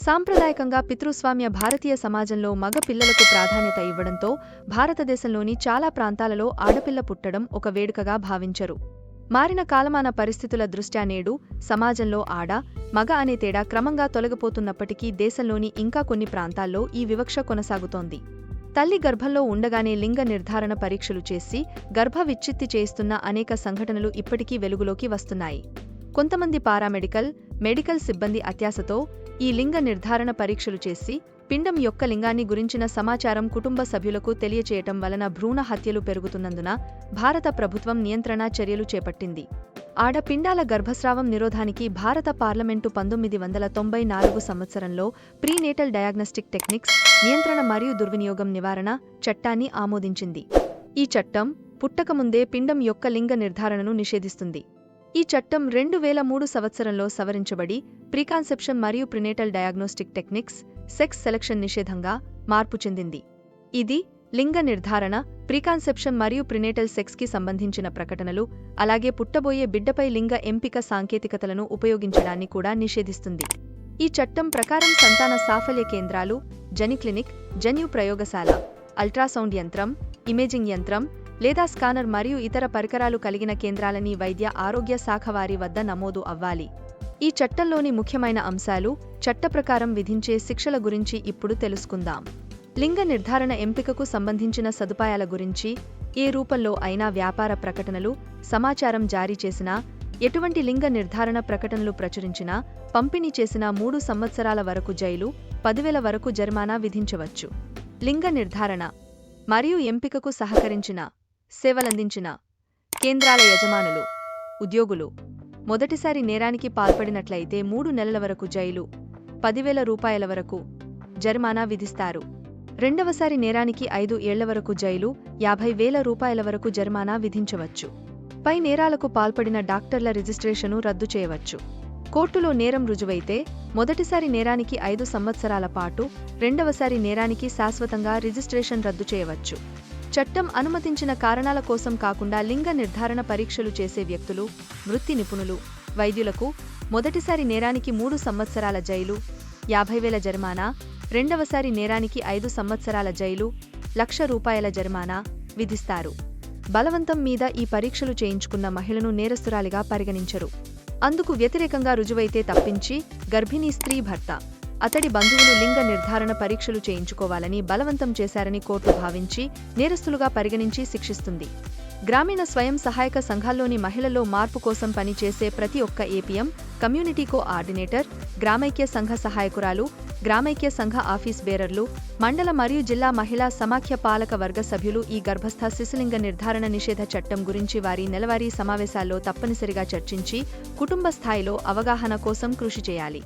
సాంప్రదాయకంగా పితృస్వామ్య భారతీయ సమాజంలో మగ పిల్లలకు ప్రాధాన్యత ఇవ్వడంతో భారతదేశంలోని చాలా ప్రాంతాలలో ఆడపిల్ల పుట్టడం ఒక వేడుకగా భావించరు. మారిన కాలమాన పరిస్థితుల దృష్ట్యా నేడు సమాజంలో ఆడ, మగ అనే తేడా క్రమంగా తొలగిపోతున్నప్పటికీ దేశంలోని ఇంకా కొన్ని ప్రాంతాల్లో ఈ వివక్ష కొనసాగుతోంది. తల్లి గర్భంలో ఉండగానే లింగ నిర్ధారణ పరీక్షలు చేసి గర్భ విచ్ఛిత్తి చేయిస్తున్న అనేక సంఘటనలు ఇప్పటికీ వెలుగులోకి వస్తున్నాయి. కొంతమంది పారామెడికల్, మెడికల్ సిబ్బంది అత్యాశతో ఈ లింగ నిర్ధారణ పరీక్షలు చేసి పిండం యొక్క లింగాన్ని గురించిన సమాచారం కుటుంబ సభ్యులకు తెలియచేయటం వలన భ్రూణ హత్యలు పెరుగుతున్నందున భారత ప్రభుత్వం నియంత్రణ చర్యలు చేపట్టింది. ఆడపిండాల గర్భస్రావం నిరోధానికి భారత పార్లమెంటు 1994 సంవత్సరంలో ప్రీనేటల్ డయాగ్నోస్టిక్ టెక్నిక్స్ నియంత్రణ మరియు దుర్వినియోగం నివారణ చట్టాన్ని ఆమోదించింది. ఈ చట్టం పుట్టకముందే పిండం యొక్క లింగ నిర్ధారణను నిషేధిస్తుంది. ఈ చట్టం 2003 సంవత్సరంలో సవరించబడి ప్రీకాన్సెప్షన్ మరియు prenatal diagnostic techniques, sex selection నిషేధంగా మార్పు చెందింది. ఇది లింగ నిర్ధారణ, ప్రీకాన్సెప్షన్ మరియు ప్రినేటల్ సెక్స్కి సంబంధించిన ప్రకటనలు, అలాగే పుట్టబోయే బిడ్డపై లింగ ఎంపిక సాంకేతికతలను ఉపయోగించడాన్ని కూడా నిషేధిస్తుంది. ఈ చట్టం ప్రకారం సంతాన సాఫల్య కేంద్రాలు, జనిక్లినిక్, జన్యు ప్రయోగశాల, అల్ట్రాసౌండ్ యంత్రం, ఇమేజింగ్ యంత్రం లేదా స్కానర్ మరియు ఇతర పరికరాలు కలిగిన కేంద్రాలని వైద్య ఆరోగ్య శాఖ వారి వద్ద నమోదు అవ్వాలి. ఈ చట్టంలోని ముఖ్యమైన అంశాలు, చట్ట ప్రకారం విధించే శిక్షల గురించి ఇప్పుడు తెలుసుకుందాం. లింగ నిర్ధారణ ఎంపికకు సంబంధించిన సదుపాయాల గురించి ఏ రూపంలో అయినా వ్యాపార ప్రకటనలు, సమాచారం జారీ చేసినా, ఎటువంటి లింగ నిర్ధారణ ప్రకటనలు ప్రచురించినా, పంపిణీ చేసిన 3 సంవత్సరాల వరకు జైలు, 10,000 వరకు జరిమానా విధించవచ్చు. లింగ నిర్ధారణ మరియు ఎంపికకు సహకరించిన, సేవలందించిన కేంద్రాల యజమానులు, ఉద్యోగులు మొదటిసారి నేరానికి పాల్పడినట్లయితే 3 నెలల వరకు జైలు, 10,000 రూపాయల వరకు జరిమానా విధిస్తారు. రెండవసారి నేరానికి 5 ఏళ్ల వరకు జైలు, 50,000 రూపాయల వరకు జరిమానా విధించవచ్చు. పై నేరాలకు పాల్పడిన డాక్టర్ల రిజిస్ట్రేషను రద్దు చేయవచ్చు. కోర్టులో నేరం రుజువైతే మొదటిసారి నేరానికి 5 సంవత్సరాల పాటు, రెండవసారి నేరానికి శాశ్వతంగా రిజిస్ట్రేషన్ రద్దు చేయవచ్చు. చట్టం అనుమతించిన కారణాల కోసం కాకుండా లింగ నిర్ధారణ పరీక్షలు చేసే వ్యక్తులు, వృత్తి నిపుణులు, వైద్యులకు మొదటిసారి నేరానికి 3 సంవత్సరాల జైలు, 50,000 జరిమానా, రెండవసారి నేరానికి 5 సంవత్సరాల జైలు, 1,00,000 రూపాయల జరిమానా విధిస్తారు. బలవంతం మీద ఈ పరీక్షలు చేయించుకున్న మహిళను నేరస్తురాలిగా పరిగణించరు. అందుకు వ్యతిరేకంగా రుజువైతే తప్పించి గర్భిణీ స్త్రీ భర్త, అతడి బంధువులు లింగ నిర్ధారణ పరీక్షలు చేయించుకోవాలని బలవంతం చేశారని కోర్టు భావించి నేరస్తులుగా పరిగణించి శిక్షిస్తుంది. గ్రామీణ స్వయం సహాయక సంఘాల్లోని మహిళల్లో మార్పు కోసం పనిచేసే ప్రతి ఒక్క ఏపీఎం, కమ్యూనిటీ కోఆర్డినేటర్, గ్రామైక్య సంఘ సహాయకురాలు, గ్రామైక్య సంఘ ఆఫీస్ బేరర్లు, మండల మరియు జిల్లా మహిళా సమాఖ్య పాలక వర్గ సభ్యులు ఈ గర్భస్థ శిశులింగ నిర్ధారణ నిషేధ చట్టం గురించి వారి నెలవారీ సమావేశాల్లో తప్పనిసరిగా చర్చించి కుటుంబ స్థాయిలో అవగాహన కోసం కృషి చేయాలి.